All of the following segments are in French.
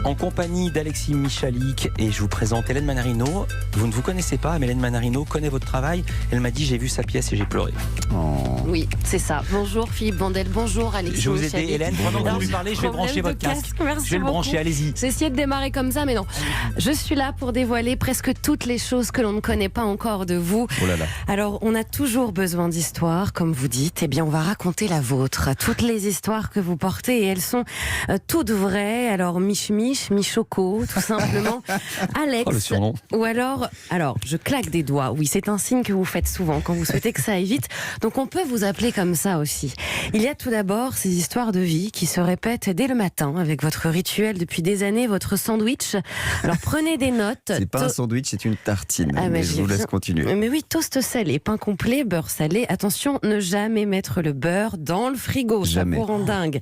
en compagnie d'Alexis Michalik et je vous présente Hélène Manarino. Vous ne vous connaissez pas, mais Hélène Manarino connaît votre travail. Elle m'a dit j'ai vu sa pièce et j'ai pleuré. Oui, c'est ça. Bonjour Philippe Bandel, bonjour Alexis Je vous ai Michalik. aidé Hélène, pendant que vous lui parlez, je vais brancher votre casque. Merci Je vais le beaucoup. brancher, allez-y. J'ai essayé de démarrer comme ça, mais non. Je suis là pour dévoiler presque toutes les choses que l'on ne connaît pas encore de vous. Oh là là. Alors, on a toujours besoin d'histoires, comme vous dites. Eh bien, on va raconter la vôtre. Toutes les histoires que vous portez, et elles sont toutes vraies. Alors, Mich-Mich, Michoko, tout simplement. Alex. Oh, le surnom. Ou alors, je claque des doigts. Oui, c'est un signe que vous faites souvent quand vous souhaitez que ça aille vite. Donc, on peut vous appeler comme ça aussi. Il y a tout d'abord ces histoires de vie qui se répètent dès le matin avec votre rituel depuis des années, votre sandwich. Alors, prenez des notes. C'est pas un sandwich, c'est une tartine. Ah, mais je vous laisse continuer. Mais oui, toast salé, pain complet, beurre salé. Attention, ne jamais mettre le beurre dans le frigo. Jamais. Ça vous rend dingue.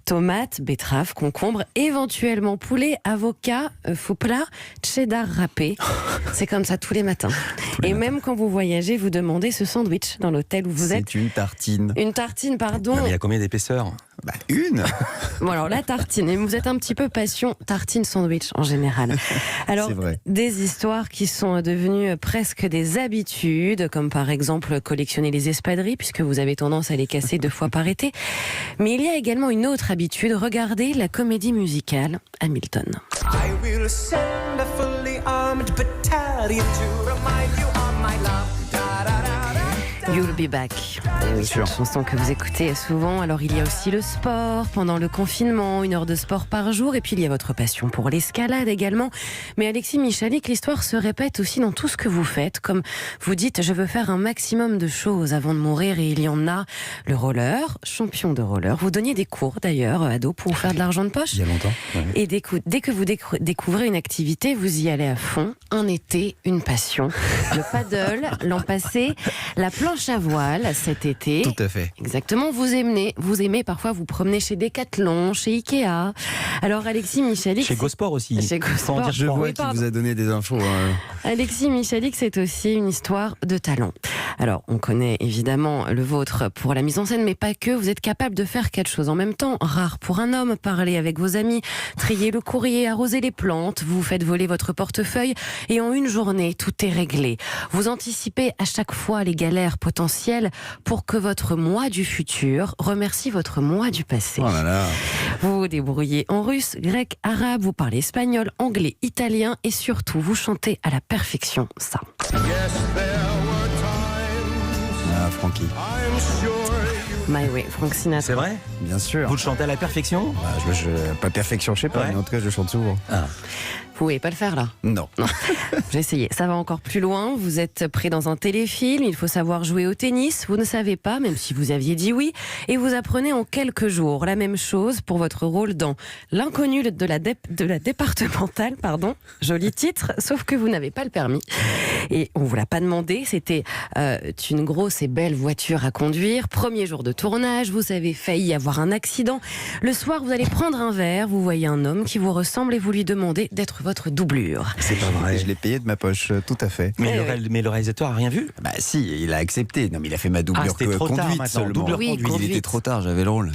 Tomates, betteraves, concombres, éventuellement poulet, avocat, faux plat, cheddar râpé. C'est comme ça tous les matins. Et même quand vous voyagez, vous demandez ce sandwich dans l'hôtel où vous êtes. C'est une tartine. Une tartine, pardon. Non, mais il y a combien d'épaisseur? Bah, une. Bon, alors la tartine, et vous êtes un petit peu passion tartine sandwich en général. Alors, C'est vrai. des histoires qui sont devenues presque des habitudes, comme par exemple collectionner les espadrilles, puisque vous avez tendance à les casser 2 fois par été. Mais il y a également une autre habitude, regardez la comédie musicale Hamilton. I will send a fully armed battalion to remind you of my love. You'll be back. Et oui, c'est une chanson que vous écoutez souvent. Alors il y a aussi le sport pendant le confinement, 1 heure de sport par jour, et puis il y a votre passion pour l'escalade également. Mais Alexis Michalik, l'histoire se répète aussi dans tout ce que vous faites. Comme vous dites, je veux faire un maximum de choses avant de mourir, et il y en a. Le roller, champion de roller. Vous donniez des cours d'ailleurs, ado, pour vous faire de l'argent de poche. Il y a longtemps. Ouais. Et dès que vous découvrez une activité, vous y allez à fond. Un été, une passion. Le paddle, l'an passé, la planche à voile cet été. Tout à fait. Exactement, vous aimez parfois vous promener chez Decathlon, chez Ikea. Alors Alexis Michalik... Chez Gosport aussi. Chez Gosport. Sans dire Je sport. vois Oui, qui pardon. vous a donné des infos. Alexis Michalik, c'est aussi une histoire de talent. Alors, on connaît évidemment le vôtre pour la mise en scène, mais pas que. Vous êtes capable de faire 4 choses en même temps. Rare pour un homme, parler avec vos amis, trier le courrier, arroser les plantes, vous faites voler votre portefeuille, et en une journée, tout est réglé. Vous anticipez à chaque fois les galères potentielles pour que votre moi du futur remercie votre moi du passé. Oh là là. Vous vous débrouillez en russe, grec, arabe, vous parlez espagnol, anglais, italien, et surtout, vous chantez à la perfection ça. Ah, Francky. My Way, Frank Sinatra. C'est vrai? Bien sûr. Vous le chantez à la perfection? Bah, pas perfection, je sais pas, Ouais. mais en tout cas, je chante souvent. Vous pouvez pas le faire là. Non. J'ai essayé. Ça va encore plus loin. Vous êtes pris dans un téléfilm. Il faut savoir jouer au tennis. Vous ne savez pas, même si vous aviez dit oui. Et vous apprenez en quelques jours. La même chose pour votre rôle dans L'inconnu de la départementale. Pardon. Joli titre. Sauf que vous n'avez pas le permis. Et on vous l'a pas demandé. C'était une grosse et belle voiture à conduire. Premier jour de tournage. Vous avez failli avoir un accident. Le soir, vous allez prendre un verre. Vous voyez un homme qui vous ressemble et vous lui demandez d'être votre doublure. C'est pas vrai. Je l'ai payé de ma poche, tout à fait. Mais, mais le réalisateur a rien vu? Bah si, il a accepté. Non, mais il a fait ma doublure c'était trop tard conduite maintenant. seulement. Doublure Oui, conduite. Il était trop tard, j'avais le rôle.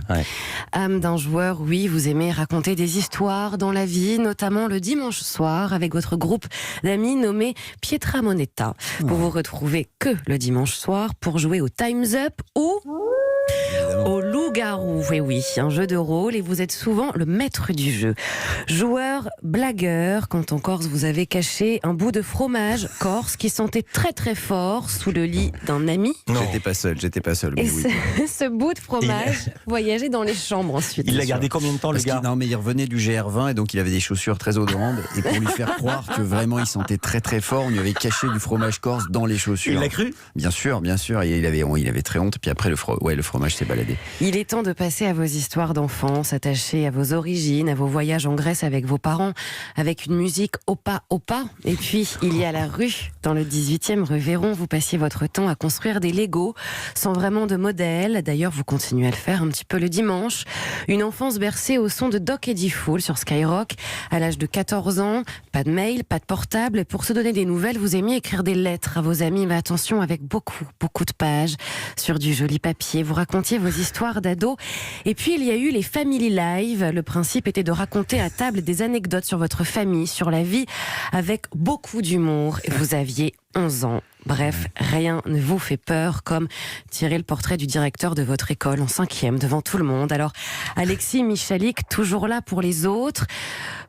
Âme d'un joueur, oui, vous aimez raconter des histoires dans la vie, notamment le dimanche soir avec votre groupe d'amis nommé Pietra Moneta. Vous vous retrouvez que le dimanche soir pour jouer au Time's Up ou au loup-garou. Oui, oui, un jeu de rôle et vous êtes souvent le maître du jeu. Joueur, blagueur, quand en Corse vous avez caché un bout de fromage corse qui sentait très très fort sous le lit d'un ami. Non. J'étais pas seul. Et Mais oui. ce bout de fromage voyageait dans les chambres ensuite. Il l'a gardé combien de temps, le Parce gars? non, mais il revenait du GR20 et donc il avait des chaussures très odorantes. Et pour lui faire croire que vraiment il sentait très très fort, on lui avait caché du fromage corse dans les chaussures. Il l'a cru? Bien sûr, bien sûr. Et il avait très honte. Puis après, le fromage s'est baladé. Il est temps de passer à vos histoires d'enfance, attachées à vos origines, à vos voyages en Grèce avec vos parents, avec une musique opa opa. Et puis, il y a la rue. Dans le 18e rue Véron, vous passiez votre temps à construire des Legos sans vraiment de modèle. D'ailleurs, vous continuez à le faire un petit peu le dimanche. Une enfance bercée au son de Doc Eddie Fool sur Skyrock. À l'âge de 14 ans, pas de mail, pas de portable. Pour se donner des nouvelles, vous aimiez écrire des lettres à vos amis, mais attention, avec beaucoup de pages sur du joli papier. Vous racontiez vos histoires histoires d'ado. Et puis il y a eu les Family Live. Le principe était de raconter à table des anecdotes sur votre famille, sur la vie, avec beaucoup d'humour. Et vous aviez 11 ans. Bref, rien ne vous fait peur, comme tirer le portrait du directeur de votre école en 5e devant tout le monde. Alors, Alexis Michalik, toujours là pour les autres.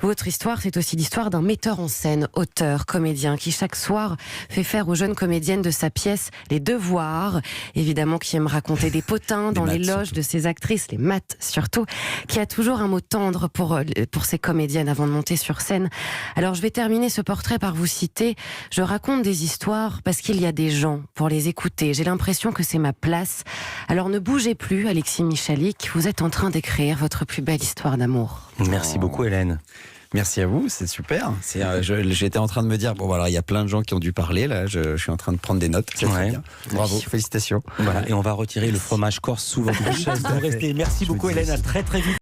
Votre histoire, c'est aussi l'histoire d'un metteur en scène, auteur, comédien, qui chaque soir fait faire aux jeunes comédiennes de sa pièce les devoirs, évidemment qui aime raconter des potins dans les loges de ses actrices, les maths surtout, qui a toujours un mot tendre pour ses comédiennes avant de monter sur scène. Alors, je vais terminer ce portrait par vous citer. Je raconte des histoires parce qu'il y a des gens pour les écouter. J'ai l'impression que c'est ma place. Alors ne bougez plus, Alexis Michalik. Vous êtes en train d'écrire votre plus belle histoire d'amour. Merci beaucoup, Hélène. Merci à vous, c'est super. J'étais en train de me dire, bon voilà, il y a plein de gens qui ont dû parler, là, je suis en train de prendre des notes, c'est très bien. Bravo, félicitations. Voilà, et on va retirer le fromage corse sous votre chaise. Vous restez. Merci beaucoup, Hélène, à très très vite.